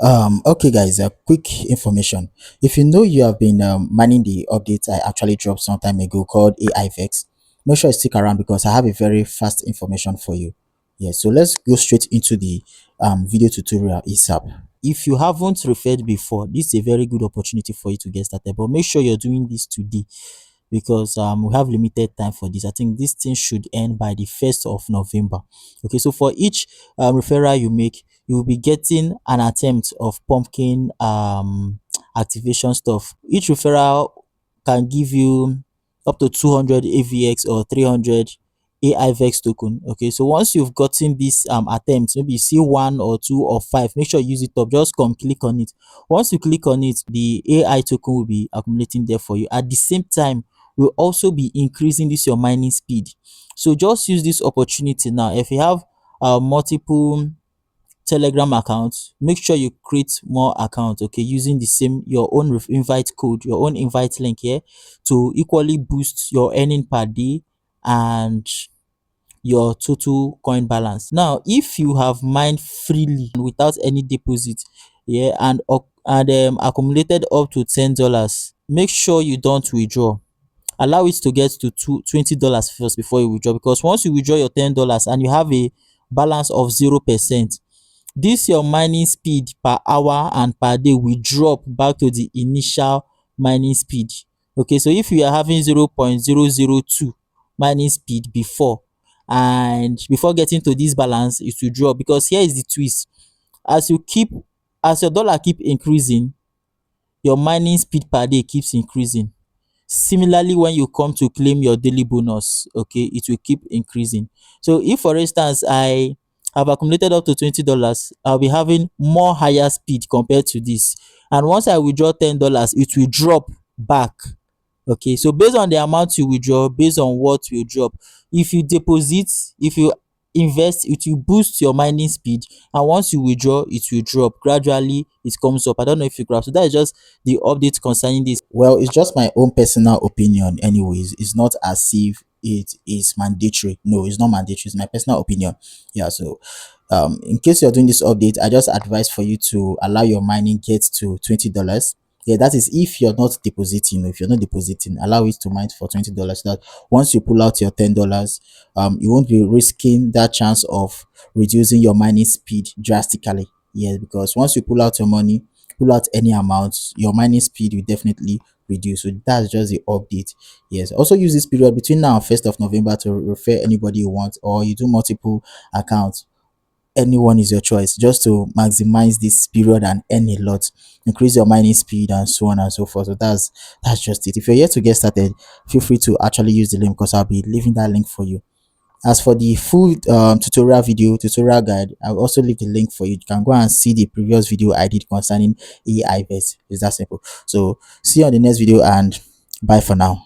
Okay guys, a quick information. If you know you have been manning the update I actually dropped some time ago called Aivex, make sure you stick around because I have a very fast information for you. Yeah, so let's go straight into the video tutorial ASAP. If you haven't referred before, this is a very good opportunity for you to get started, but make sure you're doing this today because we have limited time for this. I think this thing should end by the 1st of November. Okay, so for each referral you make, you will be getting an attempt of pumpkin activation stuff. Each referral can give you up to 200 AVX or 300 AIVX token. Okay, so once you've gotten these attempts, maybe you see one or two or five, make sure you use it up. Just come click on it. Once you click on it, the AI token will be accumulating there for you. At the same time, will also be increasing this your mining speed. So just use this opportunity now. If you have multiple Telegram accounts, make sure you create more accounts, okay, using the same your own invite code, your own invite link here to equally boost your earning per day and your total coin balance. Now, if you have mined freely without any deposit, yeah, and accumulated up to $10, make sure you don't withdraw. Allow it to get to $20 first before you withdraw, because once you withdraw your $10 and you have a balance of 0%, this your mining speed per hour and per day will drop back to the initial mining speed. Okay, so if you are having 0.002 mining speed before, and before getting to this balance, it will drop, because here is the twist. As your dollar keep increasing, your mining speed per day keeps increasing. Similarly, when you come to claim your daily bonus, okay, it will keep increasing. So if, for instance, I have accumulated up to $20, I'll be having more higher speed compared to this. And once I withdraw $10, it will drop back. Okay, so based on the amount you withdraw, based on what will drop, if you deposit, if you invest, it will boost your mining speed, and once you withdraw, it will drop gradually. It comes up. I don't know if you grab. So that is just the update concerning this. Well, it's just my own personal opinion anyways. It's not as if it is mandatory. No, it's not mandatory. It's my personal opinion. Yeah, so in case you're doing this update, I just advise for you to allow your mining get to $20. Yeah, that is if you're not depositing. If you're not depositing, allow it to mine for $20, so that once you pull out your $10, you won't be risking that chance of reducing your mining speed drastically. Yes, because once you pull out your money, pull out any amount, your mining speed will definitely reduce. So that's just the update. Yes, also use this period between now and 1st of November to refer anybody you want, or you do multiple accounts. Anyone is your choice, just to maximize this period and earn a lot, increase your mining speed and so on and so forth. So that's just it. If you're yet to get started, feel free to actually use the link, because I'll be leaving that link for you. As for the full tutorial guide, I'll also leave the link for you. You can go and see the previous video I did concerning AI Aivex. It's that simple. So see you on the next video, and bye for now.